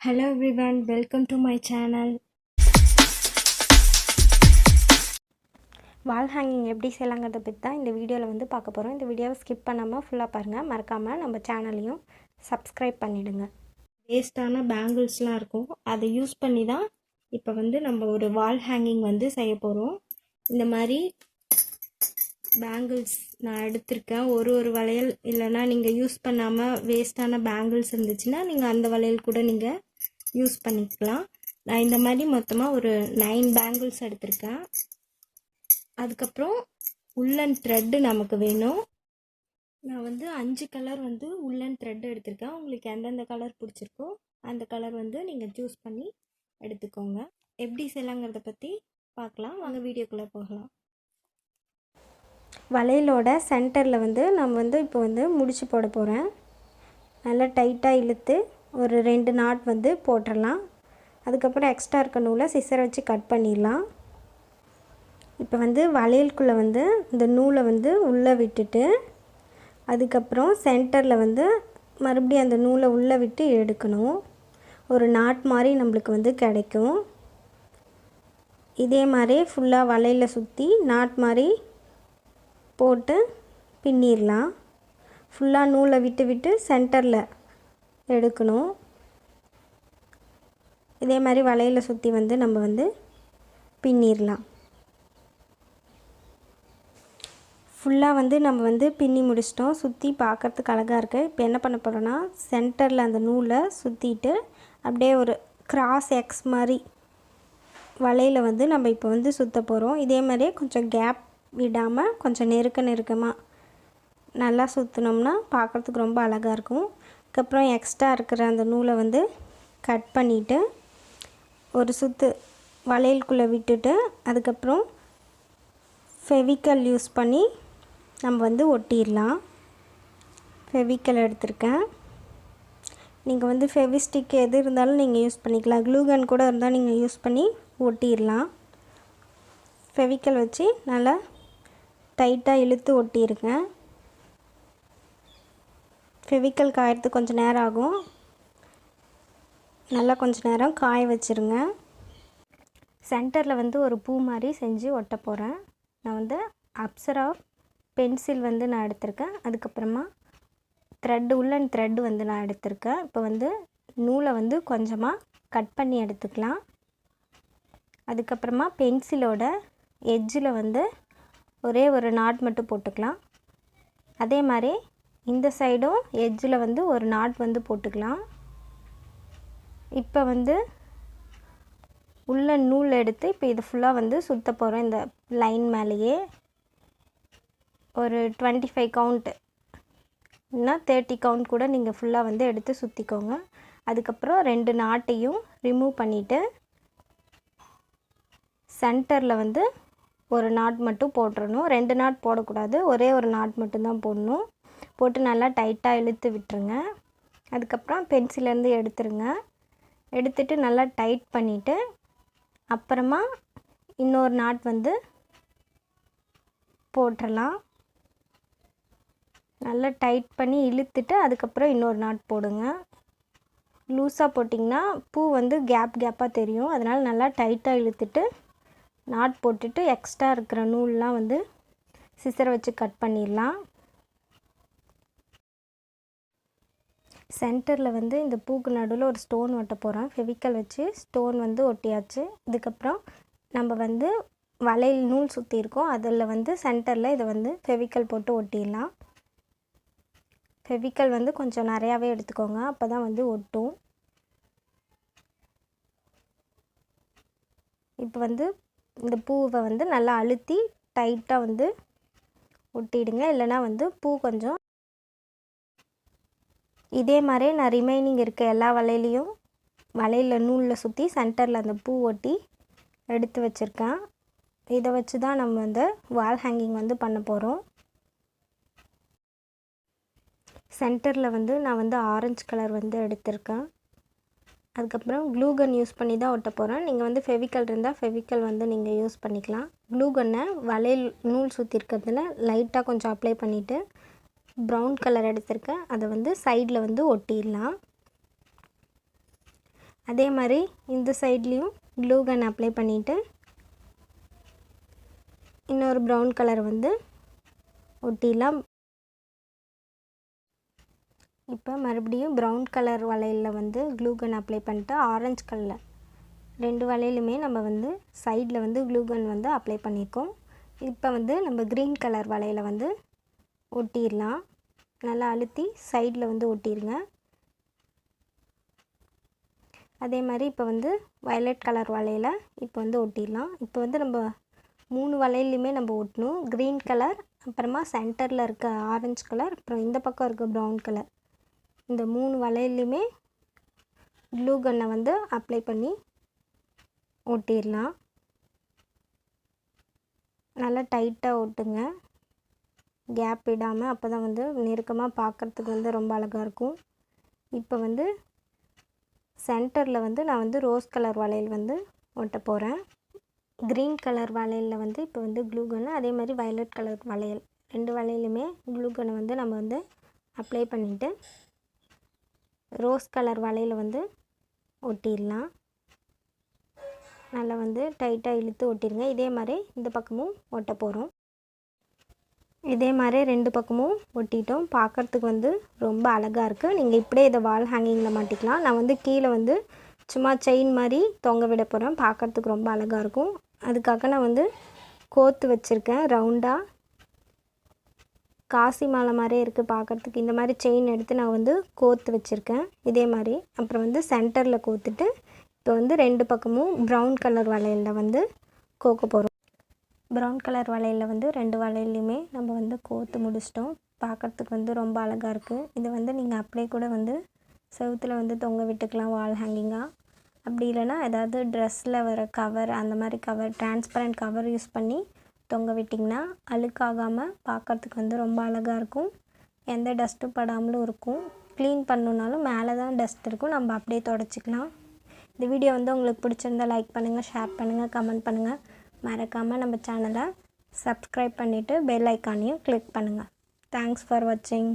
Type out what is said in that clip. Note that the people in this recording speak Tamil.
Hello everyone, welcome to my channel. Wall hanging எப்படி செய்யலாங்கிறத பற்றி தான் இந்த வீடியோவில் வந்து பார்க்க போகிறோம். இந்த வீடியோவை ஸ்கிப் பண்ணாமல் ஃபுல்லாக பாருங்கள். மறக்காமல் நம்ம சேனலையும் சப்ஸ்கிரைப் பண்ணிவிடுங்க. வேஸ்ட்டான பேங்கிள்ஸ்லாம் இருக்கும், அதை யூஸ் பண்ணி தான் இப்போ வந்து நம்ம ஒரு வால் ஹேங்கிங் வந்து செய்ய போகிறோம். இந்த மாதிரி பேங்கிள்ஸ் நான் எடுத்திருக்கேன். ஒரு வளையல் இல்லைன்னா நீங்கள் யூஸ் பண்ணாமல் வேஸ்ட்டான பேங்கிள்ஸ் இருந்துச்சுன்னா நீங்கள் அந்த வளையல் கூட நீங்கள் யூஸ் பண்ணிக்கலாம். நான் இந்த மாதிரி மொத்தமாக ஒரு 9 பேங்கிள்ஸ் எடுத்திருக்கேன். அதுக்கப்புறம் உள்ளன் த்ரெட்டு நமக்கு வேணும். நான் வந்து 5 கலர் வந்து உள்ளன் த்ரெட் எடுத்திருக்கேன். உங்களுக்கு எந்தெந்த கலர் பிடிச்சிருக்கோ அந்த கலர் வந்து நீங்கள் சூஸ் பண்ணி எடுத்துக்கோங்க. எப்படி செய்யலாங்கிறத பற்றி பார்க்கலாம் வாங்க, வீடியோக்குள்ளே போகலாம். வளையலோட சென்டரில் வந்து நம்ம வந்து இப்போ வந்து முடிச்சு போட போகிறேன். நல்லா டைட்டாக இழுத்து ஒரு 2 நாட் வந்து போட்டுடலாம். அதுக்கப்புறம் எக்ஸ்ட்ரா இருக்க நூலை சிசரை வச்சு கட் பண்ணிடலாம். இப்போ வந்து வளையலுக்குள்ளே வந்து இந்த நூலை வந்து உள்ளே விட்டுட்டு அதுக்கப்புறம் சென்டரில் வந்து மறுபடியும் அந்த நூலை உள்ளே விட்டு எடுக்கணும். ஒரு நாட் மாதிரி நம்மளுக்கு வந்து கிடைக்கும். இதே மாதிரி ஃபுல்லாக வளையலை சுற்றி நாட் மாதிரி போட்டு பின்னிடலாம். ஃபுல்லாக நூலை விட்டு விட்டு சென்டரில் எடுக்கணும். இதே மாதிரி வளையலை சுற்றி வந்து நம்ம வந்து பின்னிடலாம். ஃபுல்லாக வந்து நம்ம வந்து பின்னி முடிச்சிட்டோம். சுற்றி பார்க்குறதுக்கு அழகாக இருக்குது. இப்போ என்ன பண்ண போகிறோன்னா, சென்டரில் அந்த நூலை சுற்றிட்டு அப்படியே ஒரு கிராஸ் எக்ஸ் மாதிரி வளையலை வந்து நம்ம இப்போ வந்து சுற்ற போகிறோம். இதே மாதிரியே கொஞ்சம் கேப் விடாமல் கொஞ்சம் நெருக்கமாக நல்லா சுற்றினோம்னா பார்க்குறதுக்கு ரொம்ப அழகாக இருக்கும். அதுக்கப்புறம் எக்ஸ்ட்ரா இருக்கிற அந்த நூலை வந்து கட் பண்ணிவிட்டு ஒரு சுற்று வளையலுக்குள்ளே விட்டுட்டு அதுக்கப்புறம் ஃபெவிக்கல் யூஸ் பண்ணி நம்ம வந்து ஒட்டிடலாம். ஃபெவிக்கல் எடுத்திருக்கேன். நீங்கள் வந்து ஃபெவிஸ்டிக் எது இருந்தாலும் நீங்கள் யூஸ் பண்ணிக்கலாம். க்ளூகன் கூட இருந்தால் நீங்கள் யூஸ் பண்ணி ஒட்டிடலாம். ஃபெவிக்கல் வச்சு நல்லா டைட்டாக இழுத்து ஒட்டிடுங்க. ஃபெவிக்கல் காயறதுக்கு கொஞ்சம் நேரம் ஆகும். நல்லா கொஞ்சம் நேரம் காய வச்சுருங்க. சென்டரில் வந்து ஒரு பூ மாதிரி செஞ்சு ஒட்ட போகிறேன். நான் வந்து அப்சரா பென்சில் வந்து நான் எடுத்திருக்கேன். அதுக்கப்புறமா உள்ளன் த்ரெட்டு வந்து நான் எடுத்திருக்கேன். இப்போ வந்து நூலை வந்து கொஞ்சமாக கட் பண்ணி எடுத்துக்கலாம். அதுக்கப்புறமா பென்சிலோட எட்ஜில் வந்து ஒரே ஒரு நாட் மட்டும் போட்டுக்கலாம். அதே மாதிரி இந்த சைடும் எட்ஜில் வந்து ஒரு நாட் வந்து போட்டுக்கலாம். இப்போ வந்து உள்ள நூல் எடுத்து இப்போ இது ஃபுல்லாக வந்து சுற்ற போகிறோம். இந்த லைன் மேலேயே ஒரு 25 கவுண்ட் இல்லைனா 30 கவுண்ட் கூட நீங்கள் ஃபுல்லாக வந்து எடுத்து சுற்றிக்கோங்க. அதுக்கப்புறம் 2 நாட்டையும் ரிமூவ் பண்ணிவிட்டு சென்டரில் வந்து ஒரு நாட் மட்டும் போட்டுறணும். 2 நாட் போடக்கூடாது, ஒரே ஒரு நாட் மட்டும்தான் போடணும். போட்டு நல்லா டைட்டாக இழுத்து விட்டுருங்க. அதுக்கப்புறம் பென்சிலேருந்து எடுத்துருங்க. எடுத்துட்டு நல்லா டைட் பண்ணிவிட்டு அப்புறமா இன்னொரு நாட் வந்து போட்டுடலாம். நல்லா டைட் பண்ணி இழுத்துட்டு அதுக்கப்புறம் இன்னொரு நாட் போடுங்க. லூஸாக போட்டிங்கன்னா பூ வந்து கேப்பாக தெரியும். அதனால் நல்லா டைட்டாக இழுத்துட்டு நாட் போட்டுட்டு எக்ஸ்ட்ரா இருக்கிற நூல்லாம் வந்து சிசரை வச்சு கட் பண்ணிடலாம். சென்டரில் வந்து இந்த பூக்கு நடுவில் ஒரு ஸ்டோன் ஒட்ட போகிறேன். ஃபெவிக்கல் வச்சு ஸ்டோன் வந்து ஒட்டியாச்சு. இதுக்கப்புறம் நம்ம வந்து வளையல் நூல் சுற்றியிருக்கோம், அதில் வந்து சென்டரில் இதை வந்து ஃபெவிக்கல் போட்டு ஒட்டிடலாம். ஃபெவிக்கல் வந்து கொஞ்சம் நிறையாவே எடுத்துக்கோங்க, அப்போ தான் வந்து ஒட்டும். இப்போ வந்து இந்த பூவை வந்து நல்லா அழுத்தி டைட்டாக வந்து ஒட்டிடுங்க. இல்லைனா வந்து பூ கொஞ்சம் இதே மாதிரி நான் ரிமைனிங் இருக்க எல்லா வளையலில் நூலில் சுற்றி சென்டரில் அந்த பூ ஒட்டி எடுத்து வச்சுருக்கேன். இதை வச்சு தான் நம்ம வந்து வால் ஹேங்கிங் வந்து பண்ண போகிறோம். சென்டரில் வந்து நான் வந்து ஆரஞ்சு கலர் வந்து எடுத்திருக்கேன். அதுக்கப்புறம் க்ளூகன் யூஸ் பண்ணி தான் ஒட்ட போகிறேன். நீங்கள் வந்து ஃபெவிக்கல் இருந்தால் ஃபெவிக்கல் வந்து நீங்கள் யூஸ் பண்ணிக்கலாம். க்ளூகன்னை வளையல் நூல் சுற்றி இருக்கிறதுல லைட்டாக கொஞ்சம் அப்ளை பண்ணிவிட்டு ப்ரௌன் கலர் எடுத்திருக்கேன், அதை வந்து சைடில் வந்து ஒட்டிடலாம். அதே மாதிரி இந்த சைட்லேயும் க்ளூ கன் அப்ளை பண்ணிவிட்டு இன்னொரு ப்ரௌன் கலர் வந்து ஒட்டிடலாம். இப்போ மறுபடியும் ப்ரௌன் கலர் வளையலில் வந்து க்ளூ கன் அப்ளை பண்ணிட்டு ஆரஞ்சு கலரில் 2 வளையலுமே நம்ம வந்து சைடில் வந்து க்ளூ கன் வந்து அப்ளை பண்ணியிருக்கோம். இப்போ வந்து நம்ம க்ரீன் கலர் வளையலை வந்து ஒட்டிடலாம். நல்லா அழுத்தி சைடில் வந்து ஒட்டிடுங்க. அதே மாதிரி இப்போ வந்து வயலட் கலர் வளையலை இப்போ வந்து ஒட்டிடலாம். இப்போ வந்து நம்ம 3 வளையல்லையுமே நம்ம ஒட்டணும். க்ரீன் கலர், அப்புறமா சென்டரில் இருக்க ஆரஞ்சு கலர், அப்புறம் இந்த பக்கம் இருக்க ப்ரௌன் கலர், இந்த 3 வளையல்லையுமே க்ளூ கன்னை வந்து அப்ளை பண்ணி ஒட்டிடலாம். நல்லா டைட்டாக ஒட்டுங்க, கேப் விடாமல். அப்போ தான் வந்து நெருக்கமாக பார்க்குறதுக்கு வந்து ரொம்ப அழகாக இருக்கும். இப்போ வந்து சென்டரில் வந்து நான் வந்து ரோஸ் கலர் வளையல் வந்து ஒட்ட போகிறேன். க்ரீன் கலர் வளையலில் வந்து இப்போ வந்து க்ளூ கன்னு, அதே மாதிரி வயலட் கலர் வளையல் 2 வளையலுமே க்ளூ கன்னை வந்து நம்ம வந்து அப்ளை பண்ணிவிட்டு ரோஸ் கலர் வளையலை வந்து ஒட்டிடலாம். நல்லா வந்து டைட்டாக இழுத்து ஒட்டிடுங்க. இதே மாதிரி இந்த பக்கமும் ஒட்ட போகிறோம். இதே மாதிரி 2 பக்கமும் ஒட்டிட்டோம். பார்க்குறதுக்கு வந்து ரொம்ப அழகாக இருக்குது. நீங்கள் இப்படியே இதை வால் ஹேங்கிங்கில் மாட்டிக்கலாம். நான் வந்து கீழே வந்து சும்மா செயின் மாதிரி தொங்க விட போகிறேன். பார்க்குறதுக்கு ரொம்ப அழகாக இருக்கும். அதுக்காக நான் வந்து கோத்து வச்சுருக்கேன். ரவுண்டாக காசி மாலை மாதிரியே இருக்குது பார்க்குறதுக்கு. இந்த மாதிரி செயின் எடுத்து நான் வந்து கோத்து வச்சுருக்கேன் இதே மாதிரி. அப்புறம் வந்து சென்டரில் கோத்துட்டு இப்போ வந்து 2 பக்கமும் ப்ரௌன் கலர் வளையலில் வந்து கோக்க போகிறோம். ப்ரௌன் கலர் வளையலில் வந்து 2 வளையல்லையுமே நம்ம வந்து கோத்து முடிச்சிட்டோம். பார்க்குறதுக்கு வந்து ரொம்ப அழகாக இருக்குது. இதை வந்து நீங்கள் அப்படியே கூட வந்து செவுத்தில் வந்து தொங்க விட்டுக்கலாம் வால் ஹேங்கிங்காக. அப்படி இல்லைனா ஏதாவது ட்ரெஸ்ஸில் வர கவர், அந்த மாதிரி கவர், டிரான்ஸ்பரண்ட் கவர் யூஸ் பண்ணி தொங்க விட்டிங்கன்னா அழுக்காகாமல் பார்க்குறதுக்கு வந்து ரொம்ப அழகாக இருக்கும். எந்த டஸ்ட்டும் படாமலும் இருக்கும். க்ளீன் பண்ணணுன்னாலும் மேலே தான் டஸ்ட் இருக்கும், நம்ம அப்படியே தொடச்சிக்கலாம். இந்த வீடியோ வந்து உங்களுக்கு பிடிச்சிருந்தால் லைக் பண்ணுங்கள், ஷேர் பண்ணுங்கள், கமெண்ட் பண்ணுங்கள். மறக்காமல் நம்ம சேனலை சப்ஸ்கிரைப் பண்ணிவிட்டு பெல் ஐக்கானையும் கிளிக் பண்ணுங்கள். தேங்க்ஸ் ஃபார் வாட்சிங்.